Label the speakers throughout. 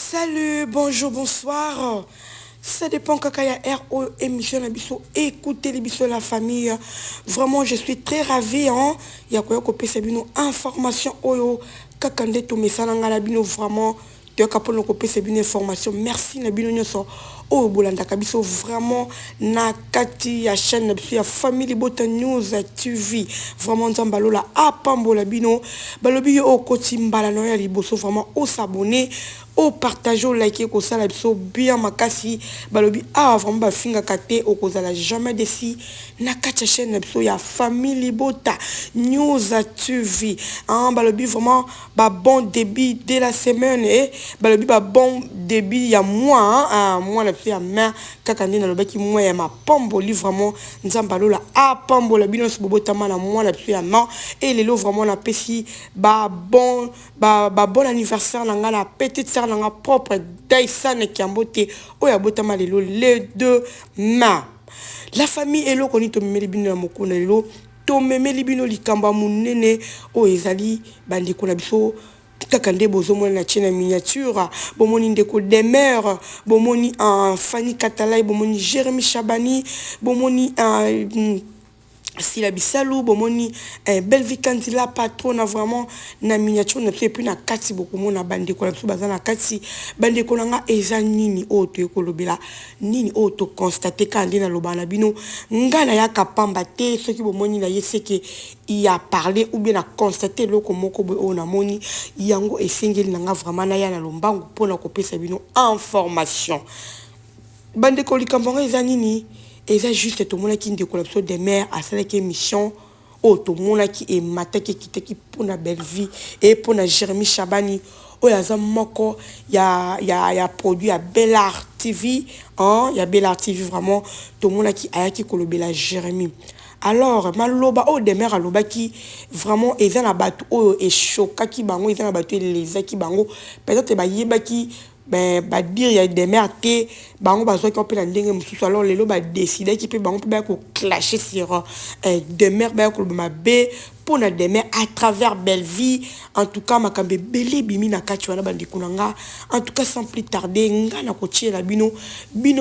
Speaker 1: Salut, bonjour, bonsoir. Ça dépend quand il y a RO émission la biso. Écoutez les biso la famille. Vraiment, je suis très ravie. Il y a quoi que c'est une information. Oyo, kakande to message la bino vraiment. Tu as capable de c'est une information. Merci na bino nyoso. Oh bolanda kabiso vraiment na kati ya chaîne ya family bota news TV. Vraiment nzambalo la apambola bino. Balobi yo okoti mbala no ya liboso vraiment au s'abonner. Au partage au like ko sala biso bien makasi balobi vraiment ba finga kate okozala jamais desi na kacha chaîne biso ya family bota news TV balobi vraiment ba bon débit de la semaine et balobi ba bon débit ya mois moi na biso ya main kaka ndina lobaki moi ya mapamboli vraiment nzambalo la apambola bino so bobotama na moi na biso ya main et lelo vraiment na pesi bon anniversaire na nga la petite sœur na nga propre Daisane Kiambote oya botama lelo les 2 mai. La famille elo koni to memeli bino na mokona lelo to memeli bino likamba munene o ezali bandeko na biso kaka nde bozomona na chaîne miniature bomoni ndeko demeure bomoni Fanny Katalai bomoni Jérémy Chabani bomoni Sila Bisalou, bomoni Belvi Kandila patron vraiment na miniature na et puis na kati beaucoup mon na bande ko na baza na kati bande ko nga eza nini o to ekolobela nini o to constater kandi na lobana bino ngana ya kapamba te ce qui bomoni na yese que il a parlé ou bien a constaté loko moko bo o na moni yango esengeli nga vraiment na ya na lombangu pona ko pesa bino information bande ko likambanga eza nini. Et c'est juste tout le monde qui est collapso des mères à celle qui est mission oh tout le monde qui est matin qui pour la belle vie et pour la Jérémy Chabani oh ya zamoko ya produit à Bellart TV il y a Bellart TV vraiment tout le monde qui a qui kolobela Jérémy. Alors maloba oh des mères aloba qui vraiment ils ont abattu oh et choka qui bango ils ont abattu les qui bango peut-être ba yeba qui ba dire il y a des mères té bango bazo qui on peut la ndenge mususu alors lelo ba décider qui peut bango peut ko clasher sur des mères ba ko ba be pour na des mères à travers belle vie en tout cas makambe belé bimi na kati wana bandi kunanga en tout cas sans plus tarder ngana ko tiela bino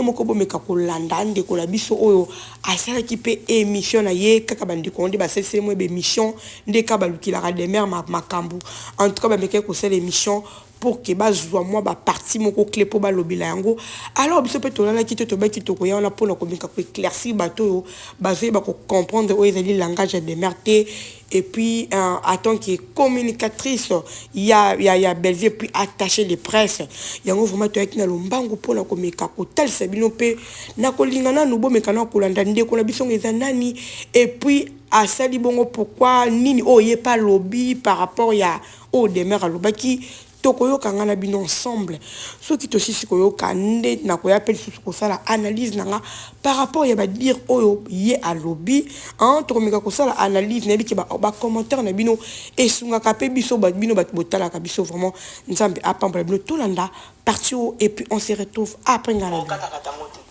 Speaker 1: moko bomeka ko landa ndeko la biso oyo asala qui peut émission na ye kaka bandi ko ndi ba sese mo be mission ndeka balukila des mères makambu en tout cas ba meka ko sala émission pour que bazwa moi ba parti moko clé pour ba lobila yango alors biso pe tolala ki to ba ki to ko ya on a pour na ko bika ko éclaircir bato bazé ba ko comprendre o ezali langage de merde et puis attend qui est communicatrice il y a Belgique puis attaché les presses yango vraiment to yakina lombango pour na ko meka ko tel sabino pe na ko lingana no bo meka na ko landa ndeko na biso ngeza nani et puis à sali bongo pourquoi nini o yé pas lobby par rapport ya o demeure lobaki tokoyo kangana bino ensemble ceux qui aussi sikoyo kande na koya pel sous ko sala analyse nanga par rapport ya ba dire oyo yé à lobby tokomeka ko sala analyse na biki ba commentaire na bino esunga kapé biso ba bino ba botala ka biso vraiment nzambe apamba bino tolanda parti et puis on se retrouve après ngala.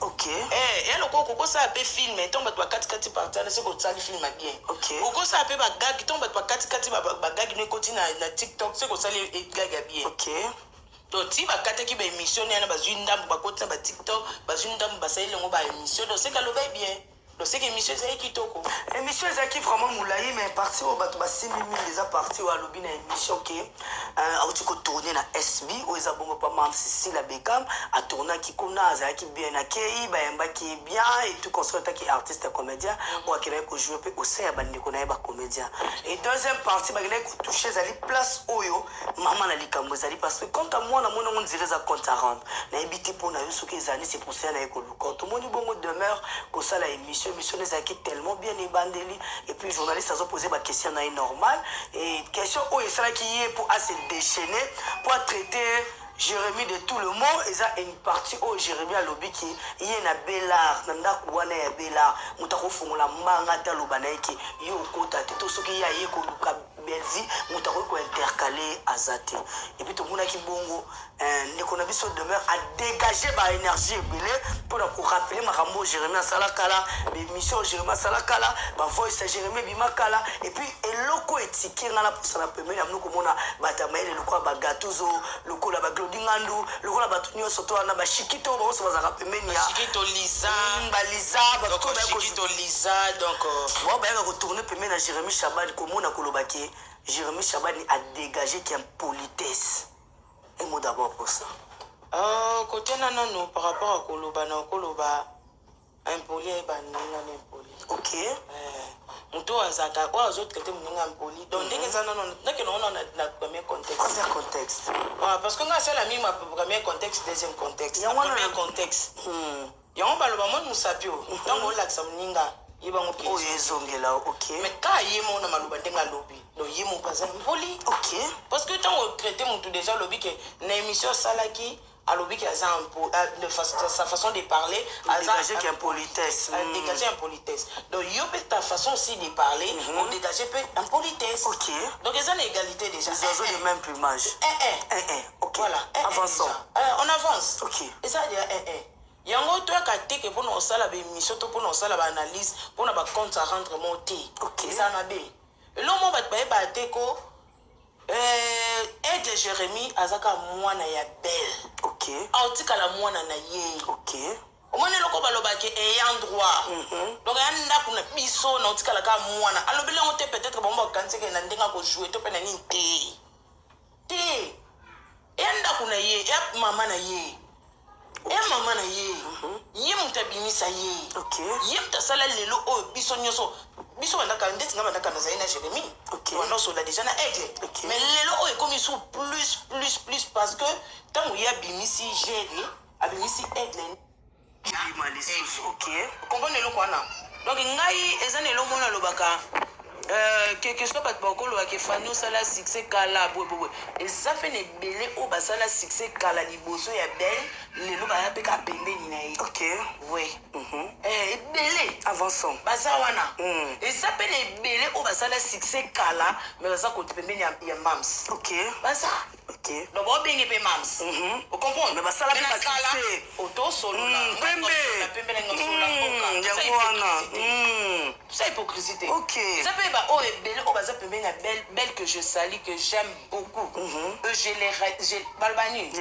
Speaker 2: OK. Et le coco ça a film mais tombe toi 4 partir c'est que ça film bien. OK. Coco ça a ba gag tombe toi 4 ba gag ne continue na TikTok c'est que ça les gag bien. OK. Donc si ba kata ki ba émission na ba zwinda ba kota ba TikTok ba zwinda ba sa ile ngo ba émission donc c'est que le va bien. Donc c'est que émission c'est qui toko. Émission c'est qui vraiment moulaye mais parti au bato ba 6000 déjà parti au lobby na émission OK. Tu ko tourner na SB ou ils abongo pas même si la Beckham a tourner qui kona za qui bien akei ba yamba qui est bien et tout construire qui artiste comédien ou qui va ko jouer au sein ba ndiko na ba comédien. Et deuxième partie ba gele ko toucher za li place oyo maman na likambo za li parce que quand moi na mona on dirait za compte à rendre. Na habité pour na yo soki zani c'est pour ça na ko luko. Tout monde bongo demeure ko ça la émission les acquis tellement bien ébandeli et puis journaliste a posé ma question na normal et question où est ça qui est pour se déchaîner pour traiter Jérémy de tout le monde et ça une partie où Jérémy a lobby qui y a na Bellart nanda kuwana ya Bellart mutako fungula manga ta lobana ki yo kota to soki ya ye ko belle vie moto ko intercaler azate et puis tout monde qui bongo ndeko na biso demeure à dégager ba énergie belé pour ko rappeler makambo Jérémie Salakala l'émission Jérémie Salakala ba voice Jérémie Bimakala et puis eloko etiki ngala pour ça la première ya mnoko mona batamaele lokwa ba gatuzo lokola ba glodingandu lokola ba tunyo soto na ba shikito ba so bazaka pembeni ya
Speaker 3: shikito Lisa
Speaker 2: ba Lisa ba
Speaker 3: donc shikito Lisa donc
Speaker 2: bon ba ko tourner pembeni na Jérémie Chabani komona kolobaki Jérémie Chabani a dégagé qui est politesse. Un mot d'abord pour ça.
Speaker 3: Côté non par rapport à Koloba impoli et non impoli.
Speaker 2: Ok.
Speaker 3: Muto azaka ou aux autres que tu m'as impoli. Donc dès que ça non dès que on a le premier contexte.
Speaker 2: Premier contexte.
Speaker 3: Parce que moi c'est la même premier contexte deuxième contexte. Premier contexte. Yango baloba mo musapio. Donc on l'axe mninga.
Speaker 2: Oh yezongela ok.
Speaker 3: Mais quand yemo na maluba ndenga lobi. Donc yemo pas impoli.
Speaker 2: Ok.
Speaker 3: Parce que tant on traité mon tout déjà lobi que na émission salaki à lobi qui a sa façon de parler
Speaker 2: à dégager qui impolitesse.
Speaker 3: À dégager impolitesse. Donc yo peut ta façon aussi de parler on dégager peu impolitesse.
Speaker 2: Ok.
Speaker 3: Donc ils ont l'égalité déjà.
Speaker 2: Ils ont le même plumage. Ok.
Speaker 3: Voilà.
Speaker 2: Avançons.
Speaker 3: On avance.
Speaker 2: Ok.
Speaker 3: Et ça dit yango toi ka que pour nous ça la émission pour nous ça la analyse pour na ba compte à rendre monter.
Speaker 2: Ok.
Speaker 3: Ça na bé. Lo mo ba teko aide Jérémie azaka mwana ya belle.
Speaker 2: Ok.
Speaker 3: Autika la mwana na ye.
Speaker 2: Ok.
Speaker 3: Omone loko baloba ke ayant droit. Donc anda kuna biso na autika la ka mwana. Alobele ngote peut-être bomba kanse ke na ndenga ko jouer to pe na ninte. Te. Enda kuna ye, ya mama na ye. Et maman na ye. Ye mutabimisa ye.
Speaker 2: Ok.
Speaker 3: Ye mtasala lelo o biso nyoso. Biso bandaka ndeti ngaba ndaka na zaina Jérémie.
Speaker 2: Ok.
Speaker 3: On so la déjà na aide.
Speaker 2: Okay.
Speaker 3: Mais lelo o e comme sous plus parce que tant ya bimisi géré, abimisi aide.
Speaker 2: Ok.
Speaker 3: Comprendre le quoi na. Donc ngai ezane lo mona lobaka quelque soit pas beaucoup le que fanu sala succès kala bobo et ça fait ne belé au basala succès kala liboso ya belle le lo ba pe ka pembeni na ye.
Speaker 2: Ok.
Speaker 3: Oui. Belé
Speaker 2: Avançons.
Speaker 3: basa wana et ça fait ne belé au basala succès kala mais basa ko pembeni ya mams.
Speaker 2: Ok.
Speaker 3: Basa.
Speaker 2: Ok.
Speaker 3: Donc bon bien pe mams.
Speaker 2: Vous
Speaker 3: comprenez?
Speaker 2: Mais basala pe ka succès.
Speaker 3: Auto solo la.
Speaker 2: Pembe.
Speaker 3: Pembe na solo la.
Speaker 2: Yango
Speaker 3: Ça hypocrisie.
Speaker 2: Ok.
Speaker 3: Ça fait oh belle oh baza pembeni belle que je salue que j'aime beaucoup.
Speaker 2: Je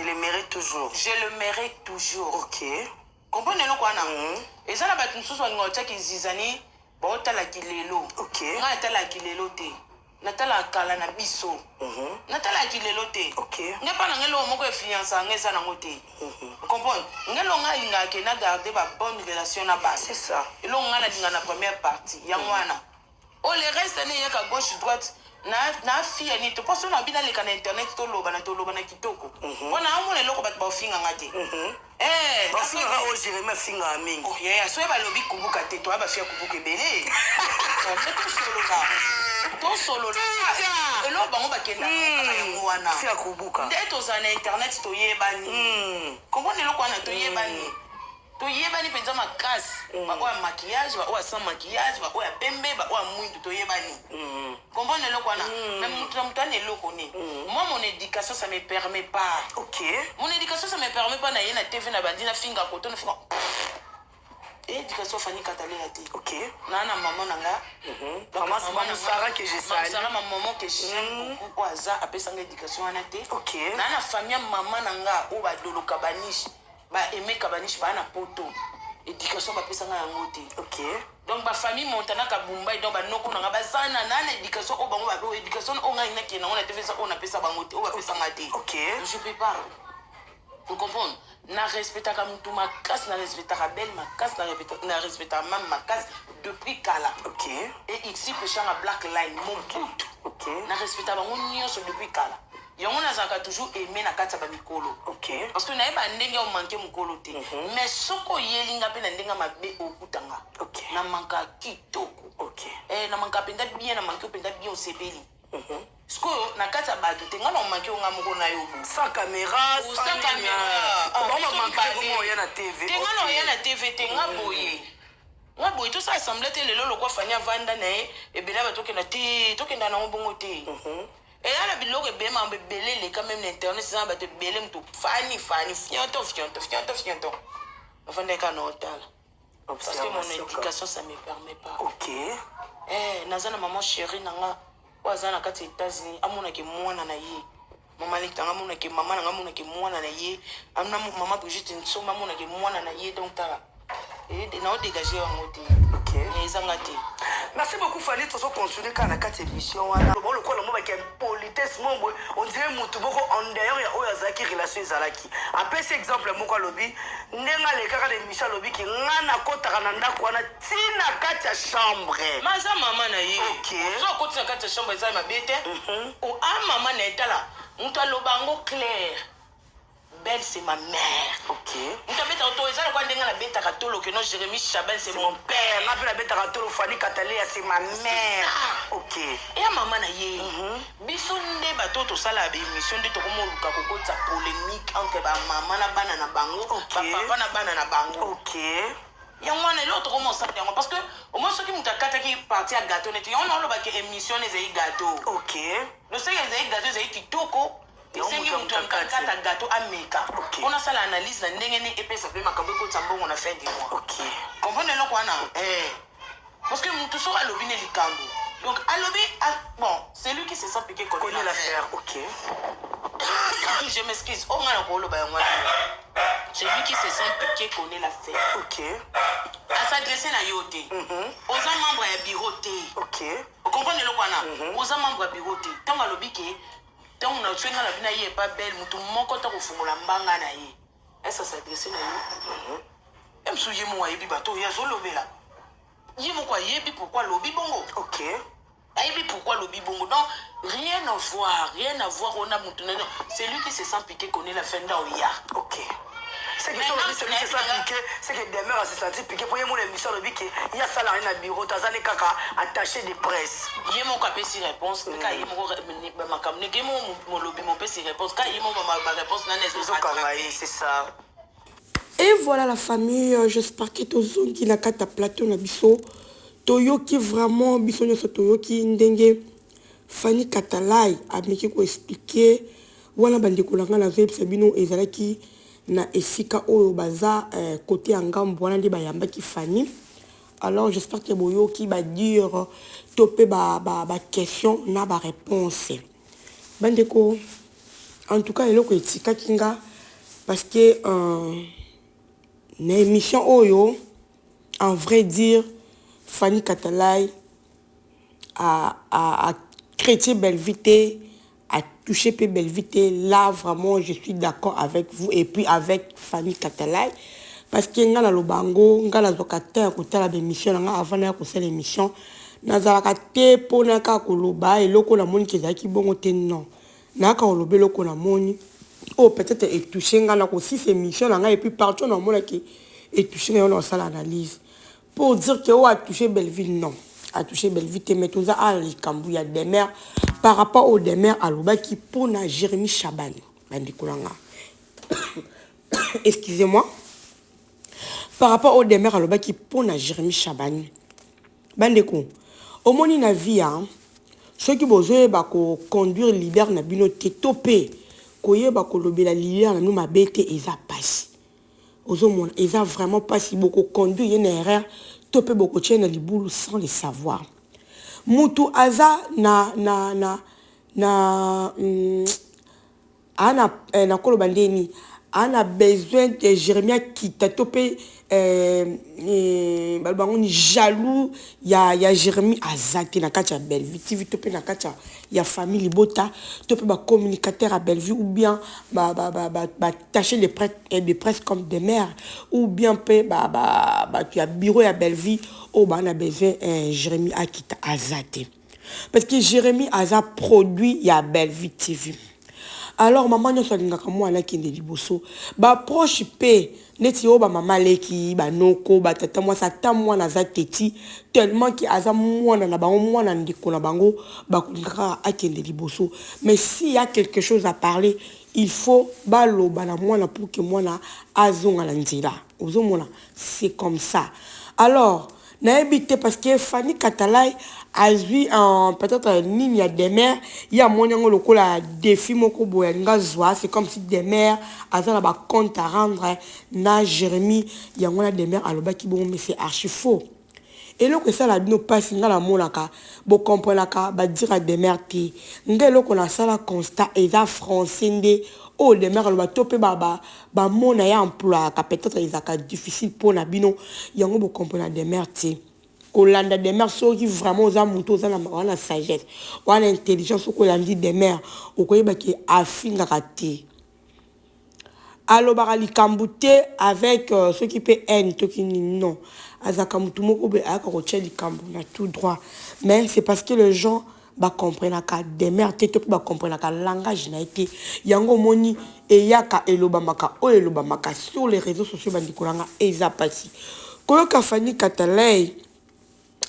Speaker 2: le mérite toujours.
Speaker 3: Je le mérite toujours.
Speaker 2: Ok.
Speaker 3: Comprenez le quoi na? Et ça na ba tsusu ngota ki zizani ba otala kilelo.
Speaker 2: Ok.
Speaker 3: Nga tala kilelo te. Natala kala na biso. Natala kilelo te.
Speaker 2: Ok.
Speaker 3: Nga pa na ngelo moko fiance ngeza na ngote. Comprenez? Ngelo nga inga ke na garder ba bonne relation na base.
Speaker 2: C'est ça.
Speaker 3: Et là on a la na première partie. Yangwana. Oh les restes ne yaka gauche droite na fille ni to parce on a bien les canaux internet to loba na kitoko. On a amone loko bat ba finga ngate.
Speaker 2: Ba finga o Jérémie finga mingi.
Speaker 3: Oh yeah, so ba lobi kubuka te to ba fia kubuka belé. To solo la. Et là ba ba kenda na yango wana.
Speaker 2: Fia kubuka.
Speaker 3: Ndeto za na internet to yebani. Comment ne loko na to yebani. To yebani penza makasi ba oya maquillage ba oya sans maquillage ba oya pembe ba oya mwindu to yebani comprendre le quoi na même mutane loko ne moi mon éducation ça me permet pas.
Speaker 2: Ok.
Speaker 3: Mon éducation ça me permet pas na yena TV na bandina finga koto na finga éducation fani katale la té.
Speaker 2: Ok.
Speaker 3: Nana maman nanga
Speaker 2: maman Sarah que je salue.
Speaker 3: Sarah maman que j'aime beaucoup kwa za apesa éducation na té.
Speaker 2: Ok.
Speaker 3: Nana famille maman nanga o ba dolo kabanish ba aimer kabanish ba na poto éducation ba pesa nga yango té.
Speaker 2: Ok.
Speaker 3: Donc ba famille montana ka bumba donc ba noko nanga ba sana na éducation o bango ba éducation o nga ina ke na on TV ça on appelle ça bango té o ba pesa nga té.
Speaker 2: Ok.
Speaker 3: Je peux pas. Vous comprenez? Na respecta ka mtu makas na respecta ka belle makas na respecta mam makas depuis kala.
Speaker 2: Ok.
Speaker 3: Et ici péchant à black line mon bout.
Speaker 2: Ok.
Speaker 3: Na respecta bango nyonso depuis kala. Yango na zaka toujours aimer na kata ba mikolo.
Speaker 2: Ok.
Speaker 3: Parce que na yeba ndenge o manquer mukolo te. Mais soko yelinga pe na ndenga mabe okutanga.
Speaker 2: Ok.
Speaker 3: Na manka kitoko.
Speaker 2: Ok.
Speaker 3: Na manka penda bien na manka penda bien o sebeli. Sko na kata batu te ngana o manquer nga moko na yo.
Speaker 2: Sans caméra,
Speaker 3: sans caméra.
Speaker 2: On va manquer comment y a na TV.
Speaker 3: Te ngana o ya na TV te nga boye. Moi, boy, tout ça semblait te le lo quoi fanya vanda na e bela ba tokenda te tokenda na bongo te. Et là la bilo ke bema be belé quand même l'internet ça ba te belé mto fani fianto. Enfin des canaux parce que mon éducation ça me permet pas.
Speaker 2: OK.
Speaker 3: Nazana maman chérie nanga wazana kati États-Unis amona ke mwana na ye. Maman litanga mona ke maman nanga mona ke mwana na ye. Amna maman Brigitte nsoma mona ke mwana na ye donc tala. Et na dégager en mode.
Speaker 2: OK. Merci beaucoup Fanny, tu as continué quand la carte émission. Bon le quoi le mot avec politesse on dirait mutuboko en dehors ya oya zaki relation zalaki. Après cet exemple mon quoi lobby nenga le kaka de Michel lobby ki ngana kota kana ndako na tina kati ya chambre.
Speaker 3: Maza maman na ye.
Speaker 2: OK.
Speaker 3: So koti na kati ya chambre za mabete. O a maman na etala. Muta lobango clair. Belle c'est ma mère.
Speaker 2: OK.
Speaker 3: Muta beta autorisé kwa ndenga na beta katolo que non Jérémy Chabel c'est mon père.
Speaker 2: Na pe la beta katolo Fanny Katalia c'est ma mère. OK.
Speaker 3: Et à maman na ye. Biso nde bato to sala ba émission de to komo luka kokota polémique entre ba maman na bana na bango, papa na bana na bango.
Speaker 2: OK.
Speaker 3: Ya mwana l'autre commence à dire parce que au moins ceux qui muta kata qui parti à gâteau net on a lo ba ke émission les gâteau.
Speaker 2: OK.
Speaker 3: Le sait les gâteau les kitoko. Esengi mutu amkata gâteau ameka. On a ça l'analyse na ndenge ne epesa pe makambo ko tsambongo na fin du mois.
Speaker 2: OK.
Speaker 3: Comprenez le quoi na? Parce que mutu so alobi ne likambo. Donc alobi bon, c'est lui qui se sent piqué connaît l'affaire.
Speaker 2: OK.
Speaker 3: Je m'excuse. On a le ba moi. C'est lui qui se sent piqué connaît l'affaire.
Speaker 2: OK.
Speaker 3: À s'adresser na yote. Aux membres ya bureau té.
Speaker 2: OK.
Speaker 3: Vous comprenez le quoi na? Aux membres ya bureau té. Tant alobi ke tant on a tué na bina ye pas belle mutu moko ta ko fungula mbanga na ye. Est-ce s'adresser na yo? Em souye mo yebi bato ya zolobela. Yimo quoi yebi pourquoi lobi bongo?
Speaker 2: OK.
Speaker 3: Aïe, pourquoi le bibongo? Donc, rien à voir, on a montré. C'est lui qui se sent piqué, connaît la fin d'Aouya.
Speaker 2: OK. C'est que celui qui se sent piqué, c'est que demain, on se sent piqué. Pour y avoir une émission, il y a ça là, un bureau, tu as un kaka attaché de presse.
Speaker 3: Il y a mon capé si réponse, il y a mon lobby, mon PC réponse, il y a mon réponse,
Speaker 2: c'est ça.
Speaker 1: Et voilà la famille, j'espère que tous qui n'a qu'à ta plateau na biso. Toyoki vraiment bisonyo Toyoki ndenge Fanny Katalai ameki ko expliquer wana bandeko langa na zeb sabino ezalaki na esika oyo baza côté angambo wana ndi bayamba ki Fanny. Alors j'espère que boyoki ba dire topé ba question na ba réponse. Bandeko en tout cas eloko etika kinga parce que na émission oyo en vrai dire Fanny Katalai a chrétien Belvité, a touché P Belvité. Là, vraiment, je suis d'accord avec vous et puis avec Fanny Katalai. Parce que nga na lobango, nga na zokata kota la émission, nga avant na kosa l'émission, na zalaka te pona ka koloba et loko na moni kezaki bongo te non. Na ka kolobe loko na moni. Oh, peut-être et touché nga na ko si cette émission nga et puis partout na mona ki et touché nga on sala analyse. Pour dire que a touché Belleville, non. A touché Belleville, mais tout ça, il y a des mères. Par rapport aux des mères, à l'ouba qui pour Jérémy Chaban. Excusez-moi. Par rapport aux des mères, à l'ouba qui pour Jérémy Chaban. Bandeko. Au moins, na vie, ceux qui besoin de conduire leader na binoté topé. Koye bako lobela leader na nous ma bête et ça passe. Ils ont vraiment pas si beaucoup conduit une erreur, topé beaucoup de chaînes liboulou sans le savoir. Moutou aza na kolobandeni a besoin de Jérémie qui t'a topé balbangoni jaloux ya Jérémie azati na kacha Belleville TV topé na kacha ya famille Bota topé ba communicateur à Belleville ou bien tâcher les presse comme des mères ou bien tu as bureau à Belleville ou on a besoin Jérémie Akita azati parce que Jérémie Aza produit ya Belleville TV. Alors maman nous sommes moi là qui est liboso ba proche pe neti o ba maman leki ba noko ba tata moi ça ta moi na za teti tellement qui aza moi na bango moi na ndiko na bango ba kulinga akende liboso mais s'il y a quelque chose à parler il faut balo bana moi na pour que moi na azonga la nzila ozomona c'est comme ça. Alors Naébité parce que Fanny Katalai a vu en peut-être ligne à des mères, il y a mon yango loko la défi moko boyenga zoa, c'est comme si des mères azala ba compte à rendre na Jérémie, yango na des mères aloba ki bon mais c'est archi faux. Et là que ça la no passe nga la monaka, bo comprenaka ba dire à des mères ti. Ngelo ko na sala constat et ça français ndé oh des mères aloba topé baba ba mona ya emploi ka peut-être ils difficile pour na bino yango bo comprendre des mères ti. Kolanda des mères so qui vraiment za muto za na sagesse ou na intelligence ko landi des mères o ko yeba ki afinga raté. Allo barali kambouté avec ceux qui peut haine to qui non azaka mutu moko be aka ko tcheli kambu na tout droit mais c'est parce que les gens ba comprendre ka des mères te ba comprendre ka langage na été yango moni e yaka elobamaka o elobamaka sur les réseaux sociaux bandikolanga eza pasi koyo ka Fanny Katalai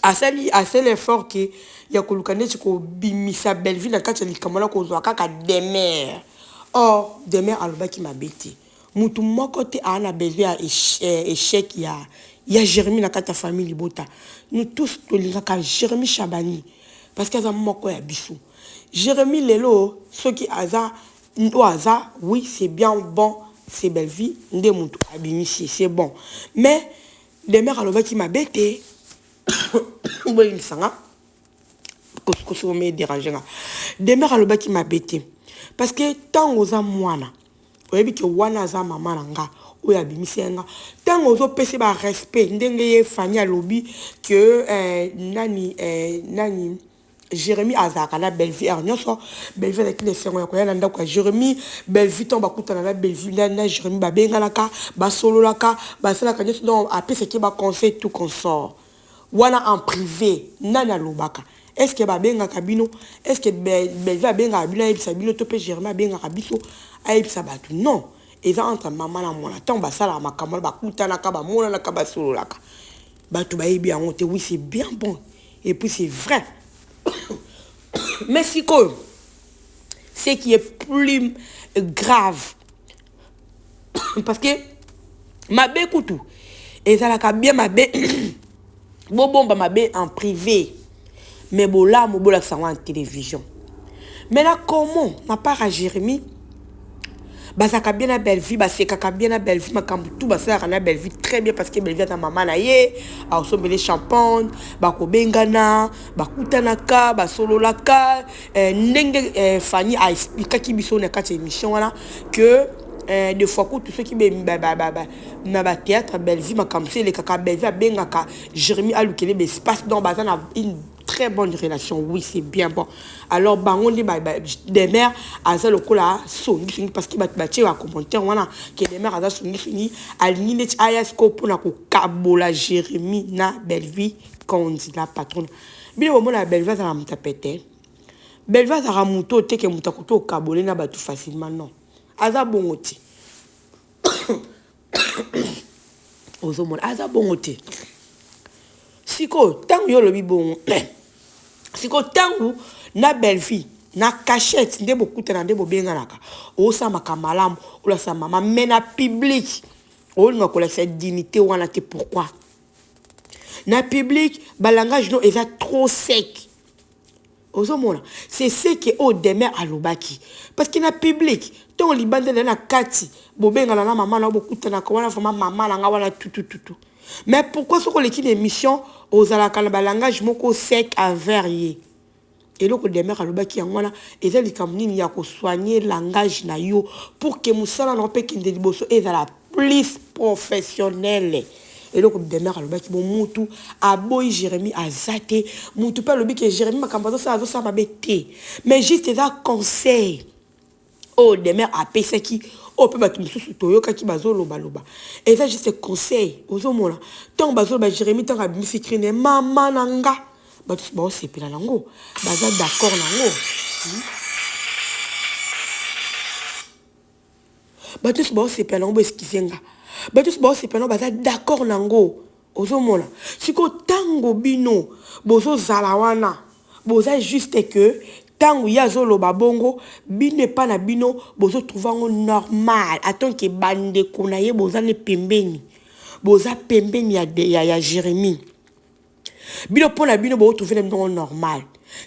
Speaker 1: assez l'effort que ya kolukane chiko bimisa Belleville na kati likamala ko zwa kaka des mères or des mères aloba ki mabeti mutu moko te ana besoin échec ya Jérémie na kata famille libota nous tous tolinga ka Jérémie Chabani parce que ça moko ya biso Jérémie lelo ce qui aza oui c'est bien bon c'est belle vie ndé mutu abimisi c'est bon mais des mères aloba ki mabeti oui il sanga kosko me déranger des mères aloba ki mabeti parce que tant aux amwana oyebi ke wana za mama nanga oya bimisenga tant aux pese ba respect ndenge ye Fanny alobi que nani Jérémie azaka na Belleville nyonso Belleville avec les sengo ya koya nda kwa Jérémie Belleville tomba kutana na Belleville na Jérémie ba bengalaka ba sololaka ba sala ka nyonso donc après ce qui ba conseil tout consort wana en privé nana lobaka est-ce que ba bengaka bino est-ce que Belleville benga bino et sabino to pe Jérémie benga biso aïe ça bat non et ça entre maman la mona tant ba sala makamala ba kutana ka ba mona na ka ba sololaka ba to ba yebi en honte oui c'est bien bon et puis c'est vrai mais si quoi ce qui est plus grave parce que ma bé koutou et ça la ka bien ma bé bon ma bé en privé mais bon là mo bola ça en télévision mais là comment n'a pas à Jérémie basaka bien à Belleville baseka bien à Belleville makambu tout basaka na Belleville très bien parce que Belleville ta maman na ye a osombele champagne bako bengana bakutanaka basololaka ndenge Fanny a expliqué ki biso na kati émission wana que des fois tous ceux qui na ba théâtre Belleville makambu c'est les kaka Belleville bengaka Jérémie a lukele be espace dans bazana une très bonne relation oui c'est bien bon alors bango des mères aza lokola songi parce que bati wa commentaire wana que des mères aza songi aligné net ayasko pona ko kabola Jérémie na Belleville quand la patronne bien au moment la Belleville ça la tapete Belleville ça ramuto te que mutakoto kabolé na batu facilement non aza bongoti ozomona aza bongoti siko tangu yo lobi bon siko tangu na Belleville na cachette nde bokutana nde bobenganaka osama kamalamu ola sa mama mais na public olinga kola cette dignité wana te pourquoi na public balangage non est trop sec ozomona c'est ce que au demain alobaki parce que na public ton libande na kati bobengana na mama na bokutana ko wana vraiment mama na nga wana tout mais pourquoi ce qu'on l'équipe d'émission aux alaka na balangage moko sec à varier et le demain alobaki ngwana eza likamnini ya ko soigner langage na yo pour que musala na pe kinde liboso ezala plus professionnel et le demain alobaki bon mutu aboy Jérémie azate mutu pa lobi que Jérémie makambazo ça mabete mais juste ça conseil oh demain a pesa qui oh peut battre mususu toyoka ki bazolo baloba et ça juste conseil ozomona tant bazolo Jérémie tant abimifikrine mama nanga batus ba osepela nango baza d'accord nango batus ba osepela nango eskizenga batus ba osepela baza d'accord nango ozomona siko tango bino bozo zalawana boza juste que tango yazolo babongo bine pa na bino bozo trouvango normal attend que bande konaye boza ne pembeni boza pembeni ya Jérémie bino pona bino bo trouver dem normal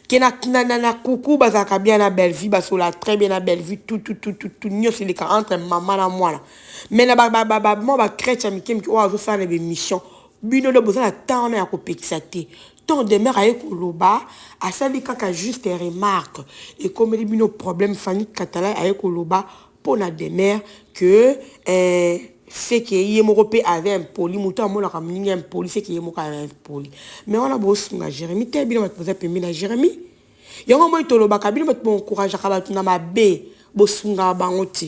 Speaker 1: que na coucou bazaka bien na belle vie basola très bien na belle vie tout nyo c'est les entre maman na moi mais na moi ba chrétien mikem ki o azo faire des missions bino le besoin temps na ko pexaté ton demeure ay ko loba asali kaka juste remarque et comme les bino problème famille catalan ay ko loba pour na demeure que c'est que Yémoropé avait un poli, mouton mon a ramené un poli, c'est que Yémoka avait un poli. Mais on a besoin de Jérémie, t'es bien, on va te poser un Jérémie. Yongo moi tolo bakabino met mon courage à kabat na ma bé, bosunga bangote.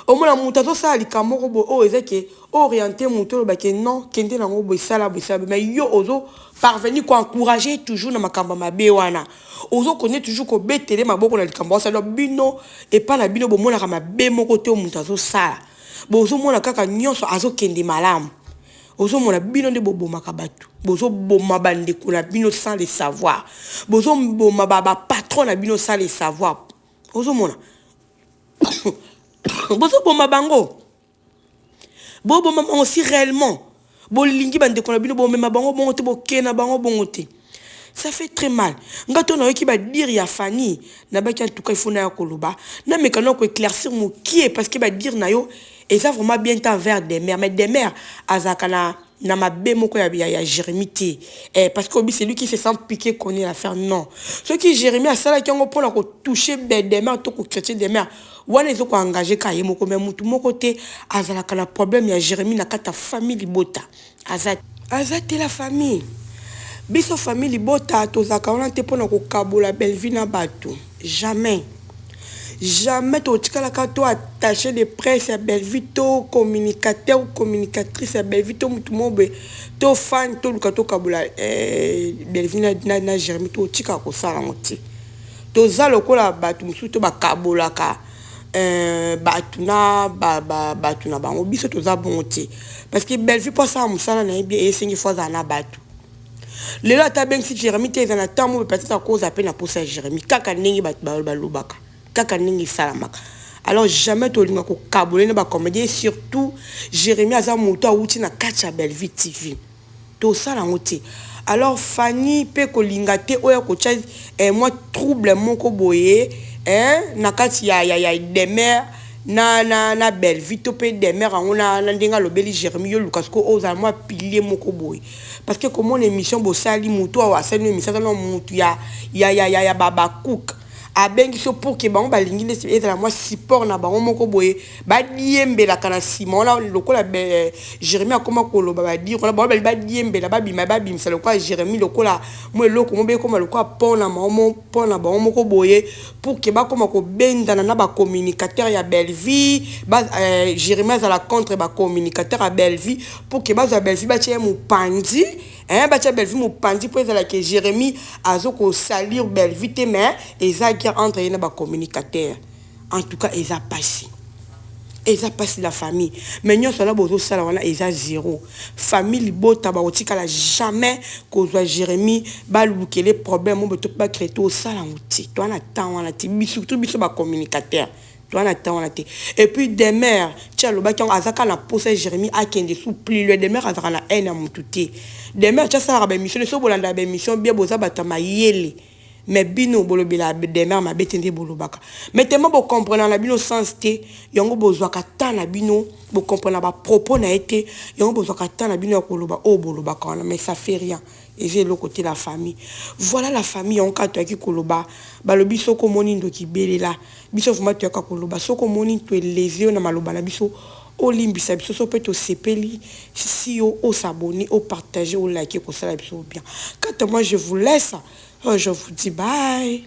Speaker 1: Au moins la mouton ça li kamoro bo o ezeke orienté mouton baké non, kende na ngobo sala mais yo ozo parvenir ko encourager toujours na makamba ma bé wana. Ozo connaît toujours ko betele maboko na likamba ça bino et pas la bino bo mona ka ma bé mon côté o mouton ça. Bozo mona kaka nyonso azo kende malamu ozo mona bino nde bobo makabatu bozo boma bande ko na bino sans le savoir bozo boma baba patron na bino sans le savoir ozo mona bozo boma bango bobo maman aussi réellement bolingi bande ko na bino bo mema bango bongo te bo kena bango bongo te. Ça fait très mal. Ngato na qui va dire ya Fanny na ba en tout cas il faut na koloba na me kana ko éclaircir mon qui est parce qu'il va dire na yo et ça vraiment bien temps vers des mères mais des mères azakana na ma bé moko ya Jérémie parce que c'est lui qui se sent piqué qu'on est l'affaire non ce qui Jérémie a ça là qui on pour ko toucher des mères to ko chercher des mères wana ils ont ko engagé ka yemoko mais mutu moko te azalaka na problème ya Jérémie na kata famille bota azat la famille. Biso famille bota tozaka on te pona ko kabola belle vie na bato jamais to tikala ka to attaché de presse à belle vie to communicateur ou communicatrice à belle vie to mutu mobe to fan to luka to kabola belle vie na Jérémie to tika ko sala moti to za lokola bato musu to ba kabola ka batuna bango biso to za bonti parce que belle vie pour ça musala na bien et singi fois na bato. Le là t'as bien si Jérémie t'es en attente peut-être à cause à peine à pousser Jérémie kaka ningi balubaka kaka ningi salamaka alors jamais to linga ko kabole na ba comédien surtout Jérémie aza moto outi na kacha belle vie TV to sala ngoti alors Fanny pe ko linga te oya ko chaz moi trouble moko boye na kati ya demeure na belle vie to pe demeure on a ndenga lobeli Jérémie yo Lucas ko oza moi pilier moko boye parce que comme on émission bo sali muto wa sali émission dans mutu ya baba cook a bengi so pour que bango balingi ne être la moi support na bango moko boye ba diembe la kana Simon la lokola Jérémie akoma ko lo ba dire on ba diembe la ba bim ça lokola Jérémie lokola moi loko mo be comme lokola pona bango moko boye pour que ba koma ko benda na ba communicateur ya belle vie ba Jérémie à la contre ba communicateur à belle vie pour que ba za belle vie ba tie mu pandi ba tie belle vie mu pandi pour ça que Jérémie azoko salir belle vie te mais et entre les communicateurs. En tout cas, ils ont passé la famille. Mais nous sommes là, ils ont zéro. Famille, bota, baotika la jamais qu'on soit Jérémie, balouke les problèmes, on peut pas créer tout ça là. Toi, on attend, on attend, surtout, ils sont communicateurs. Toi, on attend, on attend. Et puis, des mères, tiens, le bac, on a zaka la possède Jérémie, à qui est plus loin, des mères, on a la haine à mon touté. Des mères, tiens, ça a une mission, les so, bolanda, une mission, bien, boza, batama, yele. Mais bino bolo bila demer ma betende bolo baka mais tellement bo comprendre na bino sens te yongo bozwa kata na bino bo comprendre ba propos na été yongo bozwa kata na bino koloba o bolo baka mais ça fait rien et j'ai le côté la famille voilà la famille on ka to ki koloba balobi soko moni ndo ki belela biso fuma to ka koloba soko moni to levé na maloba na biso o limbisa biso so peut to sepeli si o s'abonner o partager o liker ko ça biso bien quand moi je vous laisse. Je vous dis bye.